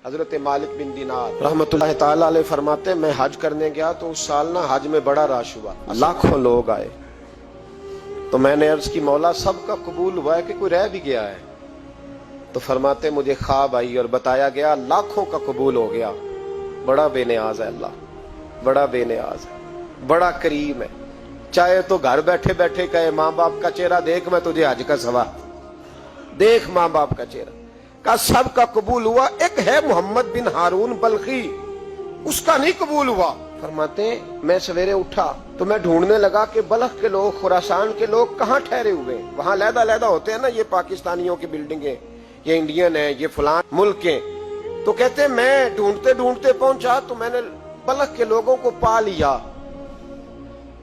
حضرت مالک بن دینار رحمتہ اللہ تعالی علیہ فرماتے ہیں میں حج کرنے گیا تو اس سال نا حج میں بڑا رش ہوا، لاکھوں لوگ آئے، تو میں نے عرض کی مولا سب کا قبول ہوا ہے کہ کوئی رہ بھی گیا ہے؟ تو فرماتے مجھے خواب آئی اور بتایا گیا لاکھوں کا قبول ہو گیا۔ بڑا بے نیاز ہے اللہ، بڑا بے نیاز ہے، بڑا کریم ہے۔ چاہے تو گھر بیٹھے بیٹھے کہے ماں باپ کا چہرہ دیکھ میں تجھے حج کا ثواب دیکھ، ماں باپ کا چہرہ کا سب کا قبول ہوا، ایک ہے محمد بن ہارون بلخی، اس کا نہیں قبول ہوا۔ فرماتے ہیں میں سویرے اٹھا تو میں ڈھونڈنے لگا کہ بلخ کے لوگ، خراسان کے لوگ کہاں ٹھہرے ہوئے ہیں، وہاں علیحدہ علیحدہ ہوتے ہیں نا، یہ پاکستانیوں کی بلڈنگیں، یہ انڈین ہیں، یہ فلان ملک کے۔ تو کہتے ہیں میں ڈھونڈتے ڈھونڈتے پہنچا تو میں نے بلخ کے لوگوں کو پا لیا۔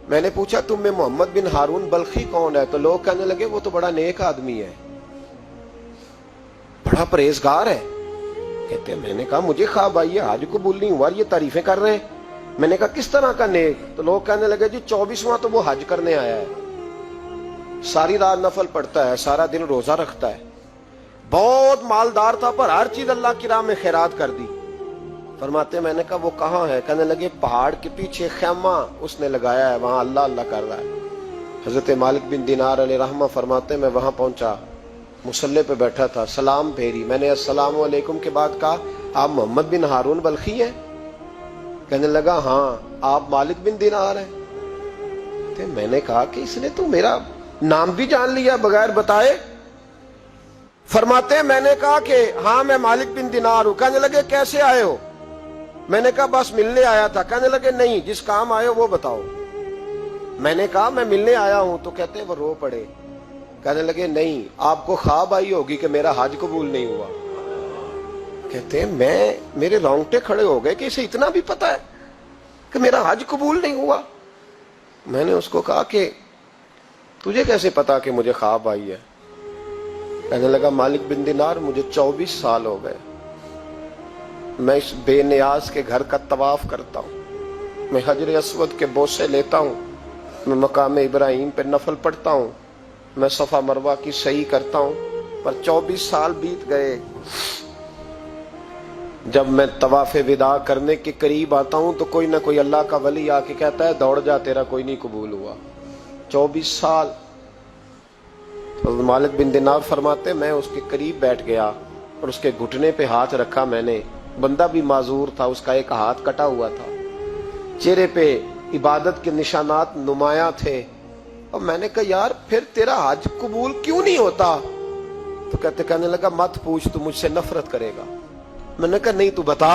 میں نے پوچھا تم میں محمد بن ہارون بلخی کون ہے؟ تو لوگ کہنے لگے وہ تو بڑا نیک آدمی ہے، بڑا پرہیزگار ہے۔ کہتے ہیں میں نے کہا مجھے خواب آئی ہے، حج قبول نہیں ہوا، یہ تعریفیں کر رہے ہیں۔ میں نے کہا کس طرح کا نیک؟ تو لوگ کہنے لگے جی 24واں تو وہ حج کرنے آیا ہے، ساری رات نفل پڑھتا ہے، سارا دن روزہ رکھتا ہے، بہت مالدار تھا پر ہر چیز اللہ کی راہ میں خیرات کر دی۔ فرماتے میں نے کہا وہ کہاں ہے؟ کہنے لگے پہاڑ کے پیچھے خیمہ اس نے لگایا ہے، وہاں اللہ اللہ کر رہا ہے۔ حضرت مالک بن دینار علیہ رحمہ فرماتے میں وہاں پہنچا، مصلی پہ بیٹھا تھا، سلام پھیری، میں نے السلام علیکم کے بعد کہا آپ محمد بن ہارون بلخی ہیں؟ کہنے لگا ہاں۔ آپ مالک بن دینار ہیں؟ میں نے کہا کہ اس نے تو میرا نام بھی جان لیا بغیر بتائے۔ فرماتے ہیں میں نے کہا کہ ہاں میں مالک بن دینار ہوں۔ کہنے لگے کیسے آئے ہو؟ میں نے کہا بس ملنے آیا تھا۔ کہنے لگے نہیں، جس کام آئے ہو وہ بتاؤ۔ میں نے کہا میں ملنے آیا ہوں۔ تو کہتے ہیں وہ رو پڑے، کہنے لگے نہیں آپ کو خواب آئی ہوگی کہ میرا حج قبول نہیں ہوا۔ کہتے ہیں میرے رونگٹے کھڑے ہو گئے کہ اسے اتنا بھی پتا ہے کہ میرا حج قبول نہیں ہوا۔ میں نے اس کو کہا کہ تجھے کیسے پتا کہ مجھے خواب آئی ہے؟ کہنے لگا مالک بن دینار مجھے 24 سال ہو گئے، میں اس بے نیاز کے گھر کا طواف کرتا ہوں، میں حجر اسود کے بوسے لیتا ہوں، میں مقام ابراہیم پہ نفل پڑھتا ہوں، میں صفا مروہ کی سعی کرتا ہوں، پر 24 سال بیت گئے۔ جب میں طواف وداع کرنے کے قریب آتا ہوں تو کوئی نہ کوئی اللہ کا ولی آ کے کہتا ہے دوڑ جا تیرا کوئی نہیں قبول ہوا۔ 24 سال۔ مالک بن دینار فرماتے میں اس کے قریب بیٹھ گیا اور اس کے گھٹنے پہ ہاتھ رکھا، میں نے، بندہ بھی معذور تھا، اس کا ایک ہاتھ کٹا ہوا تھا، چہرے پہ عبادت کے نشانات نمایاں تھے، اور میں نے کہا یار پھر تیرا حج قبول کیوں نہیں ہوتا؟ تو کہنے لگا مت پوچھ، تو مجھ سے نفرت کرے گا۔ میں نے کہا نہیں تو بتا۔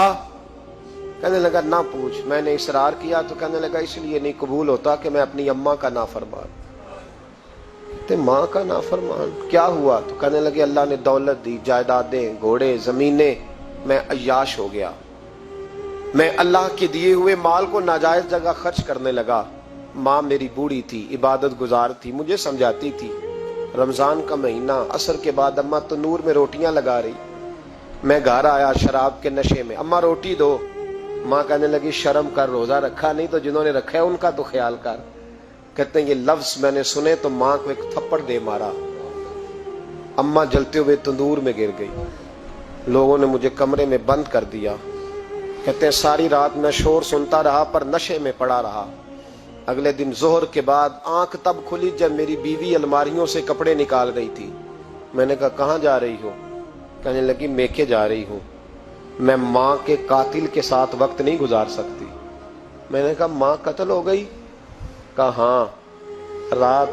کہنے لگا نہ پوچھ۔ میں نے اصرار کیا تو کہنے لگا اس لیے نہیں قبول ہوتا کہ میں اپنی اماں کا نافرمان۔ کہتے ماں کا نافرمان کیا ہوا؟ تو کہنے لگے اللہ نے دولت دی، جائیدادیں، گھوڑے، زمینیں، میں عیاش ہو گیا، میں اللہ کے دیے ہوئے مال کو ناجائز جگہ خرچ کرنے لگا۔ ماں میری بوڑھی تھی، عبادت گزار تھی، مجھے سمجھاتی تھی۔ رمضان کا مہینہ، عصر کے بعد اماں تنور میں روٹیاں لگا رہی، میں گھر آیا شراب کے نشے میں، اماں روٹی دو۔ ماں کہنے لگی شرم کر، روزہ رکھا نہیں تو جنہوں نے رکھا ہے ان کا تو خیال کر۔ کہتے ہیں یہ لفظ میں نے سنے تو ماں کو ایک تھپڑ دے مارا، اماں جلتے ہوئے تندور میں گر گئی، لوگوں نے مجھے کمرے میں بند کر دیا۔ کہتے ہیں ساری رات میں شور سنتا رہا پر نشے میں پڑا رہا۔ اگلے دن ظہر کے بعد آنکھ تب کھلی جب میری بیوی الماریوں سے کپڑے نکال رہی تھی۔ میں نے کہا کہاں جا رہی ہو؟ کہنے لگی میکے جا رہی ہوں، میں ماں کے قاتل کے ساتھ وقت نہیں گزار سکتی۔ میں نے کہا ماں قتل ہو گئی؟ کہا ہاں، رات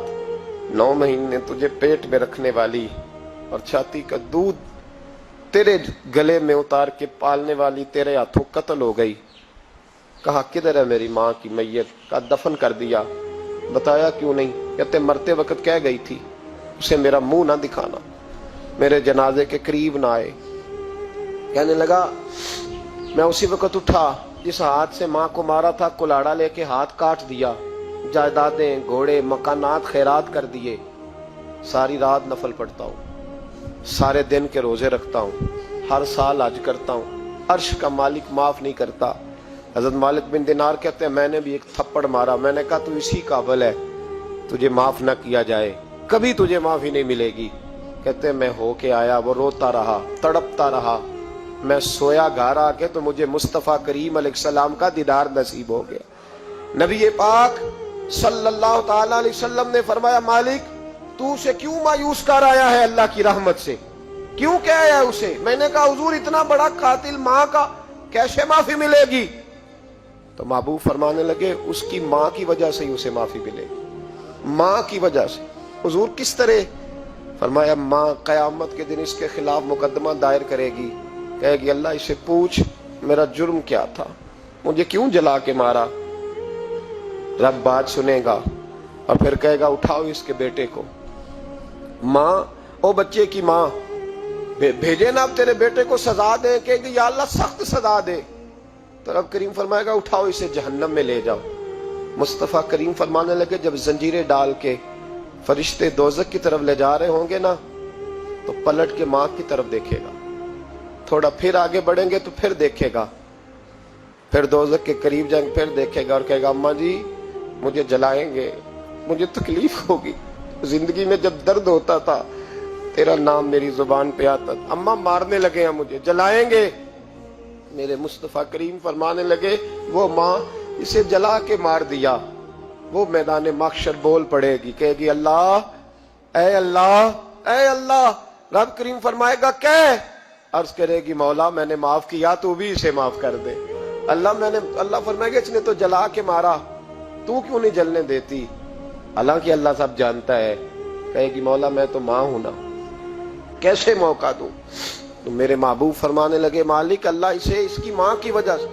9 مہینے تجھے پیٹ میں رکھنے والی اور چھاتی کا دودھ تیرے گلے میں اتار کے پالنے والی تیرے ہاتھوں قتل ہو گئی۔ کہا کدھر ہے میری ماں کی میت؟ کہا دفن کر دیا۔ بتایا کیوں نہیں؟ کہتے مرتے وقت کہہ گئی تھی اسے میرا منہ نہ دکھانا، میرے جنازے کے قریب نہ آئے۔ کہنے لگا میں اسی وقت اٹھا جس ہاتھ سے ماں کو مارا تھا، کلاڑا لے کے ہاتھ کاٹ دیا، جائیدادیں، گھوڑے، مکانات خیرات کر دیے۔ ساری رات نفل پڑھتا ہوں، سارے دن کے روزے رکھتا ہوں، ہر سال حج کرتا ہوں، عرش کا مالک معاف نہیں کرتا۔ حضرت مالک بن دینار کہتے ہیں میں نے بھی ایک تھپڑ مارا، میں نے کہا تو اسی قابل ہے تجھے معاف نہ کیا جائے، کبھی تجھے معافی نہیں ملے گی۔ کہتے ہیں میں ہو کے آیا، وہ روتا رہا، تڑپتا رہا، میں سویا گھر آ کے تو مجھے مصطفیٰ کریم علیہ السلام کا دیدار نصیب ہو گیا۔ نبی پاک صلی اللہ تعالی علیہ وسلم نے فرمایا مالک تو اسے کیوں مایوس کر آیا ہے اللہ کی رحمت سے، کیوں کہہ آیا ہے اسے؟ میں نے کہا حضور اتنا بڑا قاتل ماں کا کیسے معافی ملے گی؟ تو محبوب فرمانے لگے اس کی ماں کی وجہ سے ہی اسے معافی ملے گی، ماں کی وجہ سے۔ حضور کس طرح؟ فرمایا ماں قیامت کے دن اس کے خلاف مقدمہ دائر کرے گی، کہے گی اللہ اسے پوچھ میرا جرم کیا تھا، مجھے کیوں جلا کے مارا؟ رب بات سنے گا اور پھر کہے گا اٹھاؤ اس کے بیٹے کو۔ ماں او بچے کی ماں بھیجے نا اب تیرے بیٹے کو سزا دے، کہے گی یا اللہ سخت سزا دے، تو رب کریم فرمائے گا اٹھاؤ اسے جہنم میں لے جاؤ۔ مصطفیٰ کریم فرمانے لگے جب زنجیریں ڈال کے فرشتے دوزخ کی طرف لے جا رہے ہوں گے نا تو پلٹ کے ماں کی طرف دیکھے گا، تھوڑا پھر آگے بڑھیں گے تو پھر دیکھے گا، پھر دوزخ کے قریب جائیں گے پھر دیکھے گا اور کہے گا اماں جی مجھے جلائیں گے، مجھے تکلیف ہوگی، زندگی میں جب درد ہوتا تھا تیرا نام میری زبان پہ آتا تھا، اماں مارنے لگے ہیں مجھے، جلائیں گے۔ میرے مصطفیٰ کریم فرمانے لگے وہ ماں اسے جلا کے مار دیا، وہ میدان محشر بول پڑے گی، کہے گی اللہ اے اللہ اے اللہ۔ رب کریم فرمائے گا کہ عرض کرے گی مولا میں نے معاف کیا تو بھی اسے معاف کر دے۔ اللہ فرمائے گا اس نے تو جلا کے مارا، تو کیوں نہیں جلنے دیتی؟ حالانکہ اللہ سب جانتا ہے، کہے گی مولا میں تو ماں ہوں نا، کیسے موقع دوں؟ تو میرے محبوب فرمانے لگے مالک اللہ اسے اس کی ماں کی وجہ سے